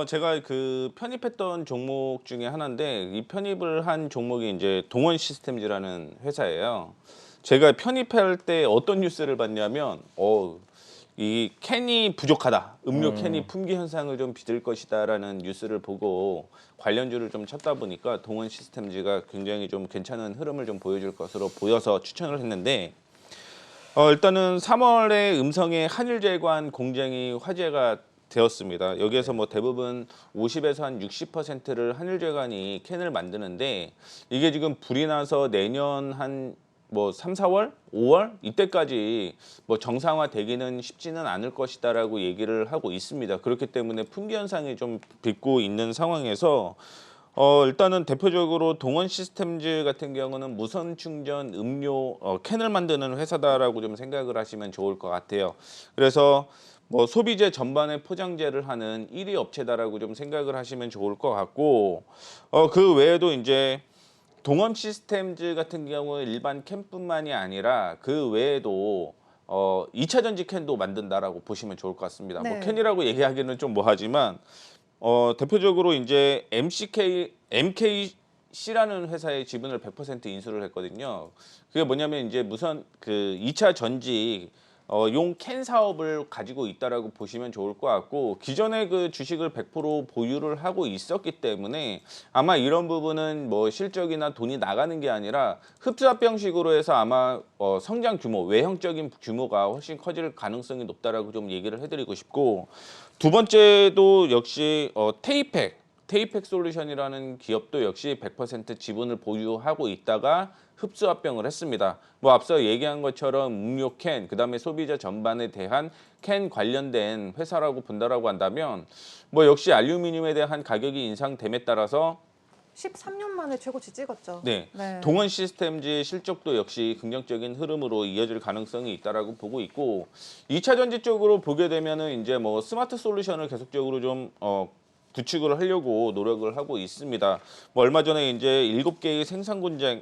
제가 그 편입했던 종목 중에 하나인데 이 편입을 한 종목이 이제 동원 시스템즈라는 회사예요. 제가 편입할 때 어떤 뉴스를 봤냐면 이 캔이 부족하다. 음료 캔이 음. 품귀 현상을 좀 빚을 것이다라는 뉴스를 보고 관련주를 좀 찾다 보니까 동원 시스템즈가 굉장히 좀 괜찮은 흐름을 좀 보여줄 것으로 보여서 추천을 했는데 일단은 3월에 음성의 한일재관 공장이 화제가 되었습니다. 여기에서 뭐 대부분 50에서 한 60%를 한일재관이 캔을 만드는데 이게 지금 불이 나서 내년 한 뭐 3, 4월, 5월 이때까지 뭐 정상화 되기는 쉽지는 않을 것이다라고 얘기를 하고 있습니다. 그렇기 때문에 품귀 현상이 좀 빚고 있는 상황에서 일단은 대표적으로 동원 시스템즈 같은 경우는 무선 충전 음료 캔을 만드는 회사다라고 좀 생각을 하시면 좋을 것 같아요. 그래서 뭐 소비재 전반에 포장재를 하는 1위 업체다라고 좀 생각을 하시면 좋을 것 같고 그 외에도 이제 동원 시스템즈 같은 경우는 일반 캔뿐만이 아니라 그 외에도 2차 전지 캔도 만든다라고 보시면 좋을 것 같습니다. 뭐 네. 캔이라고 얘기하기는 좀 뭐하지만 대표적으로 이제 MKC라는 회사의 지분을 100% 인수를 했거든요. 그게 뭐냐면 이제 무슨 그 2차 전지 용 캔 사업을 가지고 있다라고 보시면 좋을 것 같고 기존에 그 주식을 100% 보유를 하고 있었기 때문에 아마 이런 부분은 뭐 실적이나 돈이 나가는 게 아니라 흡수합병식으로 해서 아마 성장 규모, 외형적인 규모가 훨씬 커질 가능성이 높다라고 좀 얘기를 해드리고 싶고 두 번째도 역시 테이펙 솔루션이라는 기업도 역시 100% 지분을 보유하고 있다가 흡수합병을 했습니다. 뭐 앞서 얘기한 것처럼 음료 캔, 그다음에 소비자 전반에 대한 캔 관련된 회사라고 본다라고 한다면 뭐 역시 알루미늄에 대한 가격이 인상됨에 따라서 13년 만에 최고치 찍었죠. 네, 네. 동원 시스템즈의 실적도 역시 긍정적인 흐름으로 이어질 가능성이 있다라고 보고 있고 2차 전지 쪽으로 보게 되면은 이제 뭐 스마트 솔루션을 계속적으로 좀 구축을 하려고 노력을 하고 있습니다. 뭐 얼마 전에 이제 7개의 생산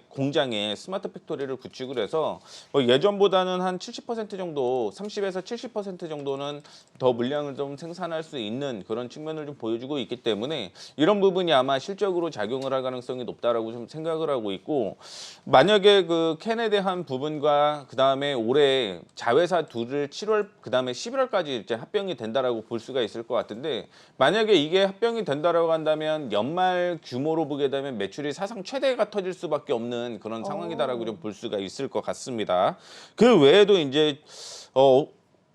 공장에 스마트 팩토리를 구축을 해서 뭐 예전보다는 한 70% 정도, 30에서 70% 정도는 더 물량을 좀 생산할 수 있는 그런 측면을 좀 보여주고 있기 때문에 이런 부분이 아마 실적으로 작용을 할 가능성이 높다라고 좀 생각을 하고 있고 만약에 그 캔에 대한 부분과 그다음에 올해 자회사 둘을 7월 그다음에 11월까지 이제 합병이 된다라고 볼 수가 있을 것 같은데 만약에 이게 합병이 된다라고 한다면 연말 규모로 보게 되면 매출이 사상 최대가 터질 수밖에 없는 그런 상황이다라고 좀 볼 수가 있을 것 같습니다. 그 외에도 이제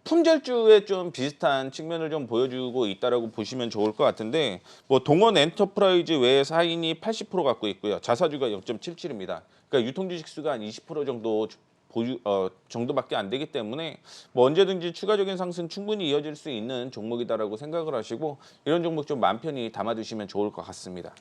품절주에 좀 비슷한 측면을 좀 보여주고 있다라고 보시면 좋을 것 같은데 뭐 동원 엔터프라이즈 외에 사인이 80% 갖고 있고요. 자사주가 0.77입니다. 그러니까 유통주식 수가 한 20% 정도 정도밖에 안 되기 때문에 뭐 언제든지 추가적인 상승 충분히 이어질 수 있는 종목이다라고 생각을 하시고 이런 종목 좀 맘 편히 담아두시면 좋을 것 같습니다.